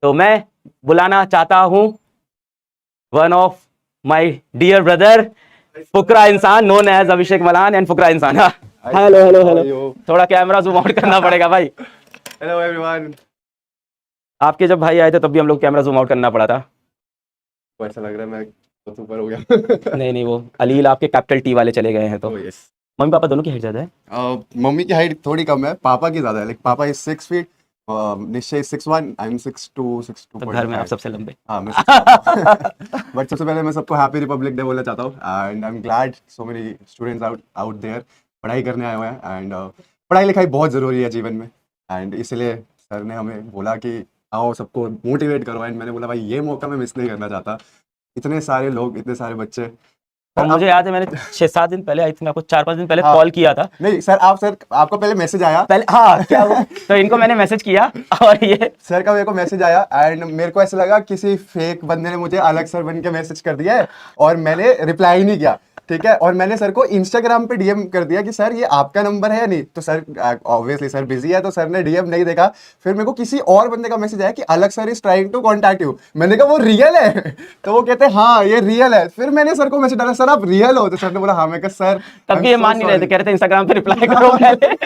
तो मैं बुलाना चाहता हूँ one of my dear brother Fukra Insaan known as Abhishek Malhan and Fukra Insaan. Hello hello hello, थोड़ा कैमरा जूम आउट करना पड़ेगा भाई। Hello everyone. आपके जब भाई आए थे तब भी हम लोग कैमरा जूम आउट करना पड़ा था। ऐसा लग रहा है मैं तो सुपर हो गया। नहीं नहीं, वो अलील आपके कैपिटल टी वाले चले गए हैं तो। Oh, yes. मम्मी पापा दोनों की हाइट ज्यादा है। मम्मी की हाइट थोड़ी कम है, पापा की ज्यादा है। लाइक पापा इज 6 फीट, निश्चय 6'1", आई एम 6'2", तो घर में आप 6'2.5। सबसे लंबे। हाँ मैं बट सबसे पहले मैं सबको हैप्पी रिपब्लिक डे बोलना चाहता हूँ and I am glad so many students out there पढ़ाई करने आए हुए हैं एंड पढ़ाई लिखाई बहुत ज़रूरी है जीवन में एंड इसलिए सर ने हमें बोला कि आओ सबको मोटिवेट करो एंड मैंने बोला भाई ये मौका मैं मिस नहीं करना चाहता। इतने सारे लोग, इतने सारे बच्चे। और मुझे याद है मैंने 6-7 दिन पहले, आई थिंक आपको 4-5 दिन पहले हाँ, कॉल किया था। नहीं सर आपको पहले मैसेज आया पहले हाँ क्या हुआ तो इनको मैंने मैसेज किया और ये सर का मेरे को मैसेज आया एंड मेरे को ऐसा लगा किसी फेक बंदे ने मुझे अलग सर बन के मैसेज कर दिया है और मैंने रिप्लाई नहीं किया, ठीक है। और मैंने सर को इंस्टाग्राम पे डीएम कर दिया कि सर ये आपका नंबर है या नहीं, तो सर ऑब्वियसली सर बिजी है तो सर ने डीएम नहीं देखा। फिर मेरे को किसी और बंदे का मैसेज आया कि अलग sir is trying to contact you. मैंने कहा वो रियल है तो वो कहते हैं हाँ ये रियल है। फिर मैंने सर को मैसेज डाला सर आप रियल हो, तो सर ने बोला हाँ। मैं कहा सर तब भी ये मान नहीं रहे थे, कह रहे थे इंस्टाग्राम पे रिप्लाई करो पहले।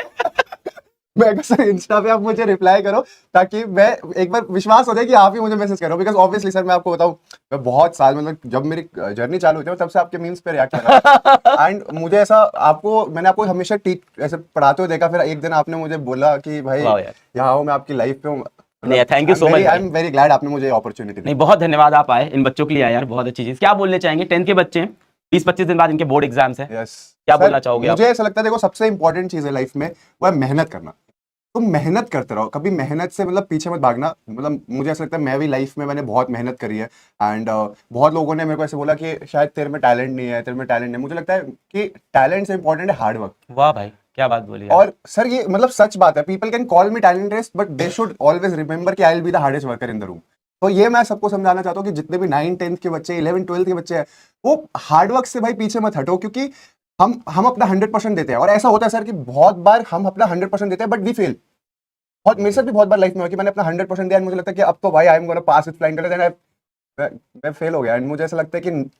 मैं कहा सर इंस्टा पे आप मुझे रिप्लाई करो ताकि मैं एक बार विश्वास हो जाए कि आप ही मुझे मैसेज करो। बिकॉज ऑब्वियसली सर मैं आपको बताऊं मैं बहुत साल मतलब जब मेरी जर्नी चालू हुई थी तब से आपके मीम्स पे रिएक्ट कर रहा था एंड मुझे ऐसा मैंने आपको हमेशा ऐसे पढ़ाते हुए देखा। फिर एक दिन आपने मुझे बोला कि भाई वाह यार। यहाँ हूँ मैं आपकी लाइफ पे हूँ। नहीं thank you so much. I am very glad आपने मुझे अपॉर्चुनिटी दी। नहीं बहुत धन्यवाद, आप आए इन बच्चों के लिए आए यार, बहुत अच्छी चीज। क्या बोलने चाहेंगे? 10th के बच्चे हैं, 20-25 दिन बाद इनके बोर्ड एग्जाम्स हैं। यस क्या बोलना चाहोगे आप? मुझे ऐसा लगता है देखो सबसे इंपॉर्टेंट चीज है लाइफ में वो है मेहनत करना। तुम मेहनत करते रहो, कभी मेहनत से मतलब पीछे मत भागना। मतलब मुझे ऐसा लगता है मैं भी लाइफ में मैंने बहुत मेहनत करी है एंड बहुत लोगों ने मेरे को ऐसे बोला कि शायद तेरे में टैलेंट नहीं है, तेरे में टैलेंट नहीं। मुझे लगता है कि टैलेंट से इंपॉर्टेंट है हार्ड वर्क। वाह भाई क्या बात बोली यार। और सर ये मतलब सच बात है, people can call me talented but they should always remember कि I will be the hardest worker in the room. तो ये मैं सबको समझाना चाहता हूँ कि जितने भी 9-10th के बच्चे, 11-12th के बच्चे हैं, वो हार्ड वर्क से भाई पीछे मत हटो। क्योंकि हम अपना 100% देते हैं और ऐसा होता है सर कि बहुत बार हम अपना 100% देते हैं बट वी फेल। बहुत मेरे साथ भी बहुत बार लाइफ में हुआ कि मैंने अपना 100% दिया, मुझे लगता है कि अब तो भाई I am gonna pass with flying colours and मैं फेल हो गया। एंड मुझे ऐसा लगता है कि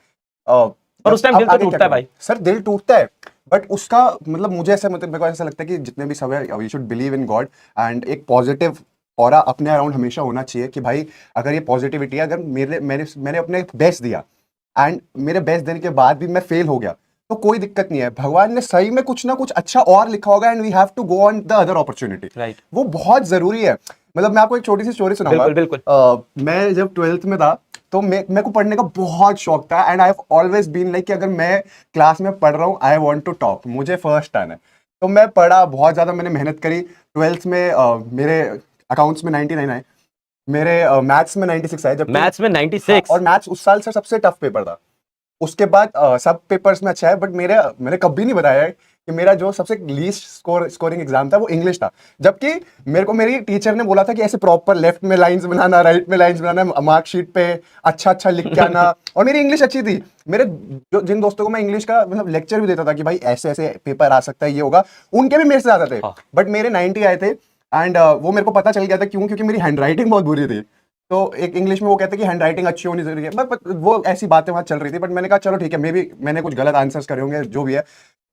और उस टाइम दिल तो टूटता है भाई। सर दिल टूटता है बट उसका मतलब मुझे ऐसा मतलब मेरे को ऐसा लगता है कि जितने भी सब है we should believe in God and एक पॉजिटिव ऑरा अपने अराउंड हमेशा होना चाहिए कि भाई अगर ये पॉजिटिविटी है, अगर मैंने अपने बेस्ट दिया एंड मेरे बेस्ट देने के बाद भी मैं फेल हो गया तो कोई दिक्कत नहीं है। भगवान ने सही में कुछ ना कुछ अच्छा और लिखा होगा and we have to go on the other opportunity. Right, वो बहुत जरूरी है। मतलब मैं आपको एक छोटी सी स्टोरी सुनाऊंगा। बिल्कुल बिल्कुल। मैं जब 12th में था तो मेरे को पढ़ने का बहुत शौक था and I have always been like कि अगर मैं क्लास में पढ़ रहा हूँ आई वांट टू टॉप, मुझे फर्स्ट आना है। तो मैं पढ़ा बहुत ज्यादा, मैंने मेहनत करी। 12th में मेरे अकाउंट्स में 99 आए, मेरे मैथ्स में 96 आए। जब मैथ्स में 96 और मैथ्स उस साल से सबसे टफ पेपर था। उसके बाद सब पेपर्स में अच्छा है बट मैंने कभी नहीं बताया है कि मेरा जो सबसे लीस्ट स्कोरिंग एग्जाम था वो इंग्लिश था। जबकि मेरे को मेरी टीचर ने बोला था कि ऐसे प्रॉपर लेफ्ट में लाइंस बनाना, राइट में लाइंस बनाना, मार्कशीट पे अच्छा अच्छा लिख के आना। और मेरी इंग्लिश अच्छी थी। मेरे जिन दोस्तों को मैं इंग्लिश का मतलब लेक्चर भी देता था कि भाई ऐसे ऐसे पेपर आ सकता है, ये होगा, उनके भी मेरे से आते थे बट मेरे 90 आए थे। एंड वो मेरे को पता चल गया था क्यों, क्योंकि मेरी हैंडराइटिंग बहुत बुरी थी। तो एक इंग्लिश में वो कहते हैं कि हैंडराइटिंग अच्छी होनी जरूरी है, बट वो ऐसी बातें वहां चल रही थी। बट मैंने कहा चलो ठीक है, मैंने कुछ गलत आंसर्स करे होंगे जो भी है।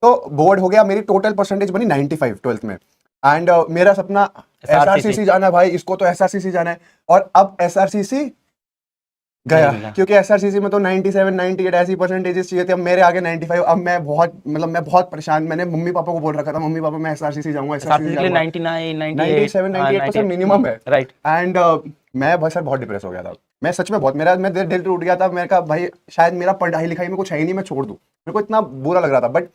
तो बोर्ड हो गया, मेरी टोटल परसेंटेज बनी 95 12th में एंड मेरा सपना एसआरसीसी जाना है भाई, इसको तो एसआरसीसी जाना है। और अब एसआरसीसी गया क्योंकि एसआरसीसी में तो 97 98 ऐसी परसेंटेजेस चाहिए थे, अब मेरे आगे 95। अब मैं बहुत परेशान। मैंने मम्मी पापा को बोल रखा था, मम्मी पापा मैं एसआरसीसी जाऊंगा, एसआरसीसी जाऊंगा। 99 97 98 तो सर मिनिमम है। राइट। एंड मैं बस सर बहुत डिप्रेस हो गया था। मैं सच में बहुत मैं दिल टूट गया था। मैंने कहा भाई शायद मेरा पढ़ाई लिखाई में कुछ है ही नहीं, मैं छोड़ दूं। मेरे को इतना बुरा लग रहा था। बट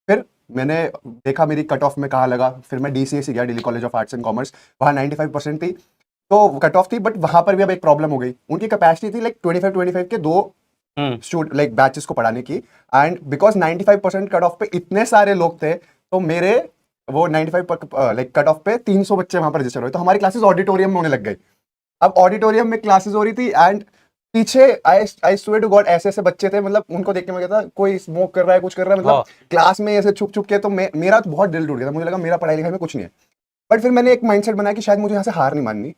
फिर मैंने देखा मेरी कट ऑफ में कहाँ लगा। फिर मैं डीसीएस गया, Delhi college of arts and commerce. वहाँ 95% थी तो कट ऑफ थी। बट वहां पर भी अब एक प्रॉब्लम हो गई, उनकी कैपेसिटी थी लाइक 25 के 2 स्टूडेंट लाइक बैचेस को पढ़ाने की। एंड बिकॉज 95% कट ऑफ पे इतने सारे लोग थे तो मेरे वो 95 लाइक कट ऑफ पे 300 बच्चे वहां पर रजिस्टर हुए। तो हमारी क्लासेस ऑडिटोरियम में होने लग गई। अब ऑडिटोरियम में क्लासेस हो रही थी एंड पीछे आई स्वेयर टू गॉड ऐसे ऐसे बच्चे थे, मतलब उनको देख के मैं कहता कोई स्मोक कर रहा है, कुछ कर रहा है, मतलब क्लास में ऐसे छुप छुप के। तो मेरा तो बहुत दिल टूट गया था, मुझे लगा मेरा पढ़ाई लिखाई में कुछ नहीं है। बट फिर मैंने एक माइंडसेट बनाया कि शायद मुझे यहाँ से हार नहीं माननी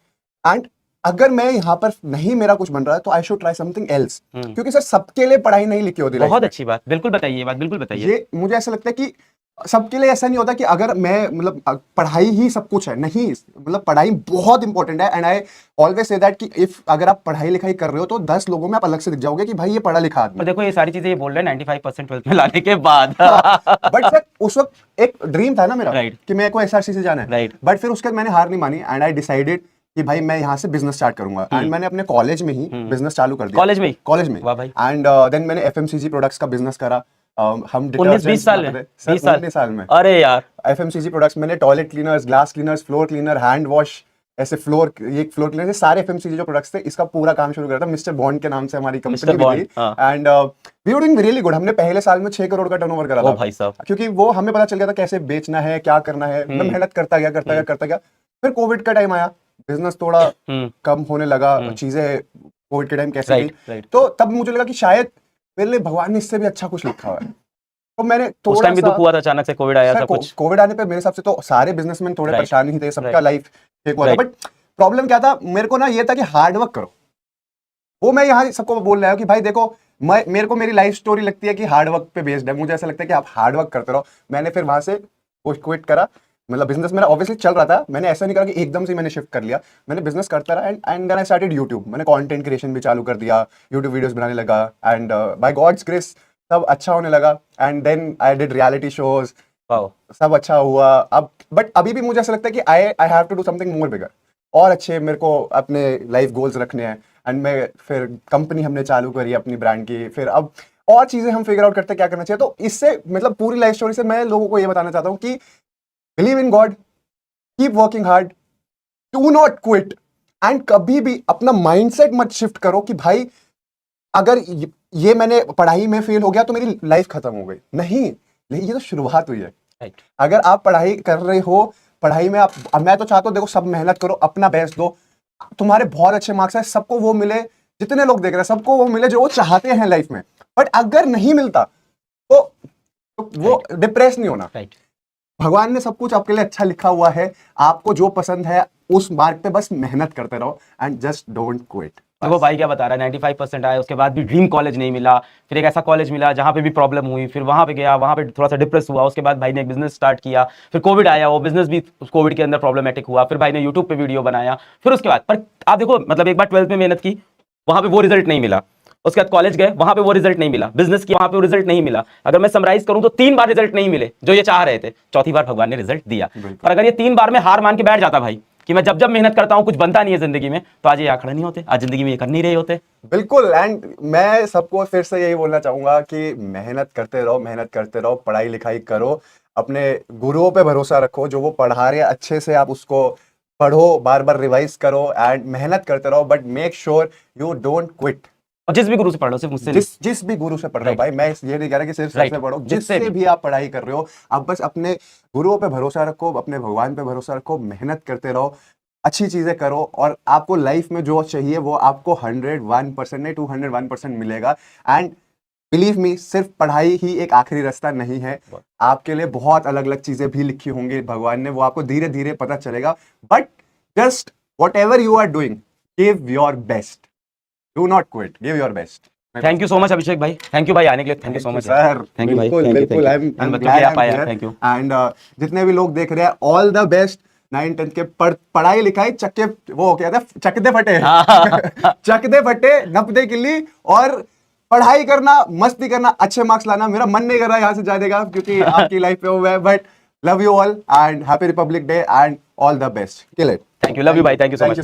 एंड अगर मैं यहाँ पर नहीं मेरा कुछ बन रहा है तो I should try something else, क्योंकि सर सबके लिए पढ़ाई नहीं लिखी होती। बहुत अच्छी बात, बिल्कुल बताइए ये बात, बिल्कुल बताइए। ये मुझे ऐसा लगता है कि सबके लिए ऐसा नहीं होता कि अगर मैं मतलब पढ़ाई ही सब कुछ है, नहीं, मतलब पढ़ाई बहुत इंपॉर्टेंट है। And I always say that कि इफ अगर आप पढ़ाई लिखाई कर रहे हो तो 10 लोगों में आप अलग से दिख जाओगे कि भाई ये पढ़ा लिखा आदमी। और देखो ये सारी चीजें ये बोल रहे हैं 95% 12th में लाने के बाद। बट सर उस वक्त एक ड्रीम था ना मेरा Right. कि मेरे को एसआरसी से जाना है। Right. बट फिर उसके बाद मैंने हार नहीं मानी एंड आई डिसाइडेड कि भाई मैं यहाँ से बिजनेस स्टार्ट करूंगा। एंड मैंने अपने कॉलेज में ही बिजनेस चालू कर दिया। कॉलेज में ही? कॉलेज में। वाह भाई। एंड देन मैंने एफएमसीजी प्रोडक्ट्स का बिजनेस करा। हम 19-20 साल में? 20 साल? 19 साल में। अरे यार, एफएमसीजी प्रोडक्ट्स मैंने toilet cleaners, glass cleaners, floor cleaner, hand wash, ऐसे फ्लोर क्लीनर, ये सारे एफएमसीजी जो प्रोडक्ट्स थे इसका पूरा काम शुरू करा था। मिस्टर बॉन्ड के नाम से हमारी कंपनी भी थी। And we were doing really good. हमने पहले साल में 6 करोड़ का टर्नओवर करा ओ था भाई साहब। क्योंकि वो हमें पता चल गया था कैसे बेचना है, क्या करना है। मैं मेहनत करता गया। फिर कोविड का टाइम आया, बिजनेस थोड़ा कम होने लगा, चीजें कोविड के टाइम कैसे Right, थी। right. तो तब मुझे लगा कि शायद मेरे लिए भगवान ने इससे भी अच्छा कुछ लिखा हुआ है। तो मैंने उस थोड़ा टाइम भी सा दुख हुआ था, अचानक से कोविड आया सर, सब कुछ। कोविड आने पे मेरे हिसाब से तो सारे बिजनेसमैन थोड़े Right. परेशान ही थे, सबका Right. लाइफ ठीक हुआ था। Right. बट प्रॉब्लम क्या था मेरे को ना, ये था कि हार्ड वर्क करो। वो मैं यहाँ सबको बोल रहा हूँ कि भाई देखो, मेरे को मेरी लाइफ स्टोरी लगती है कि हार्ड वर्क पे बेस्ड है। मुझे ऐसा लगता है कि आप हार्ड वर्क करते रहो। मैंने फिर वहां से क्विट करा। मतलब बिजनेस मेरा ऑब्वियसली चल रहा था, मैंने ऐसा नहीं करा कि एकदम से मैंने शिफ्ट कर लिया। मैंने बिजनेस करता रहा and then I started YouTube. मैंने कंटेंट क्रिएशन भी चालू कर दिया, यूट्यूब वीडियोस बनाने लगा एंड बाय गॉड्स ग्रेस सब अच्छा होने लगा। And then I did reality shows, सब अच्छा हुआ। अब बट अभी भी मुझे ऐसा लगता है कि I have to do something more bigger, और अच्छे मेरे को अपने लाइफ गोल्स रखने हैं। एंड मैं फिर कंपनी हमने चालू करी अपनी ब्रांड की। फिर अब और चीजें हम फिगर आउट करते क्या करना चाहिए। तो इससे मतलब पूरी लाइफ स्टोरी से मैं लोगों को ये बताना चाहता हूँ कि believe in God, keep working hard, do not quit. And कभी भी अपना माइंडसेट मत शिफ्ट करो कि भाई अगर ये मैंने पढ़ाई में फेल हो गया तो मेरी लाइफ खत्म हो गई। नहीं, ये तो शुरुआत हुई है। Right. अगर आप पढ़ाई कर रहे हो, पढ़ाई में आप, मैं तो चाहता हूँ देखो सब मेहनत करो, अपना बेस्ट दो। तुम्हारे बहुत अच्छे मार्क्स है, सबको वो मिले, जितने लोग देख रहे हैं सबको वो मिले जो वो चाहते हैं लाइफ में। बट अगर नहीं मिलता तो वो डिप्रेस नहीं होना। Right. भगवान ने सब कुछ आपके लिए अच्छा लिखा हुआ है। आपको जो पसंद है उस मार्ग पे बस मेहनत करते रहो एंड जस्ट डोंट क्विट। देखो भाई क्या बता रहा है, 95% आए, उसके बाद भी ड्रीम कॉलेज नहीं मिला। फिर एक ऐसा कॉलेज मिला जहाँ पे भी प्रॉब्लम हुई, फिर वहाँ पे गया, वहाँ पे थोड़ा सा डिप्रेस हुआ। उसके बाद भाई ने एक बिजनेस स्टार्ट किया, फिर कोविड आया, वो बिजनेस भी कोविड के अंदर प्रॉब्लमेटिक हुआ। फिर भाई ने यूट्यूब पे वीडियो बनाया। फिर उसके बाद पर आप देखो, मतलब एक बार 12th में मेहनत की, वहाँ पे वो रिजल्ट नहीं मिला। उसके बाद कॉलेज गए, वहाँ पे वो रिजल्ट नहीं मिला। बिजनेस किया, वहाँ पे वो रिजल्ट नहीं मिला। अगर मैं समराइज करूँ तो 3 बार रिजल्ट नहीं मिले जो ये चाह रहे थे। चौथी बार भगवान ने रिजल्ट दिया। पर अगर ये 3 बार में हार मान के बैठ जाता भाई कि मैं जब जब मेहनत करता हूं कुछ बनता नहीं है जिंदगी में, तो आज ये आंकड़े नहीं होते, आज जिंदगी में ये कर नहीं रहे होते। बिल्कुल। एंड मैं सबको फिर से यही बोलना चाहूंगा कि मेहनत करते रहो, पढ़ाई लिखाई करो, अपने गुरुओं पे भरोसा रखो। जो वो पढ़ा रहे हैं अच्छे से आप उसको पढ़ो, बार बार रिवाइज करो एंड मेहनत करते रहो। But make sure you don't quit. और जिस भी गुरु से पढ़ लो, सिर्फ मुझसे जिस भी गुरु से पढ़ रहे हो भाई, मैं ये नहीं कह रहा कि सिर्फ से पढ़ो, जिससे भी आप पढ़ाई कर रहे हो, आप बस अपने गुरुओं पे भरोसा रखो, अपने भगवान पे भरोसा रखो, मेहनत करते रहो, अच्छी चीजें करो और आपको लाइफ में जो चाहिए वो आपको 101% नहीं 201% मिलेगा। एंड बिलीव मी, सिर्फ पढ़ाई ही एक आखिरी रास्ता नहीं है। आपके लिए बहुत अलग अलग चीजें भी लिखी होंगी भगवान ने, वो आपको धीरे धीरे पता चलेगा। But just whatever you are doing, give your best, do not quit, give your best. Thank you so much Abhishek भाई, थैंक यू भाई आने के लिए, thank you so much sir. Thank you भाई, बिल्कुल थैंक यू। एंड जितने भी लोग देख रहे हैं, ऑल द बेस्ट। 9th-10th के पढ़ाई लिखाई चक्के, वो क्या था, चकदे फटे चकदे फटे, नपदे किल्ली, और पढ़ाई करना, मस्ती करना, अच्छे मार्क्स लाना। मेरा मन नहीं कर रहा है यहाँ से जाने का क्योंकि आपकी लाइफ पे हुआ है। But love you all and happy Republic day and all the best. Kill it. Thank you, love you भाई, थैंक यू सो मच।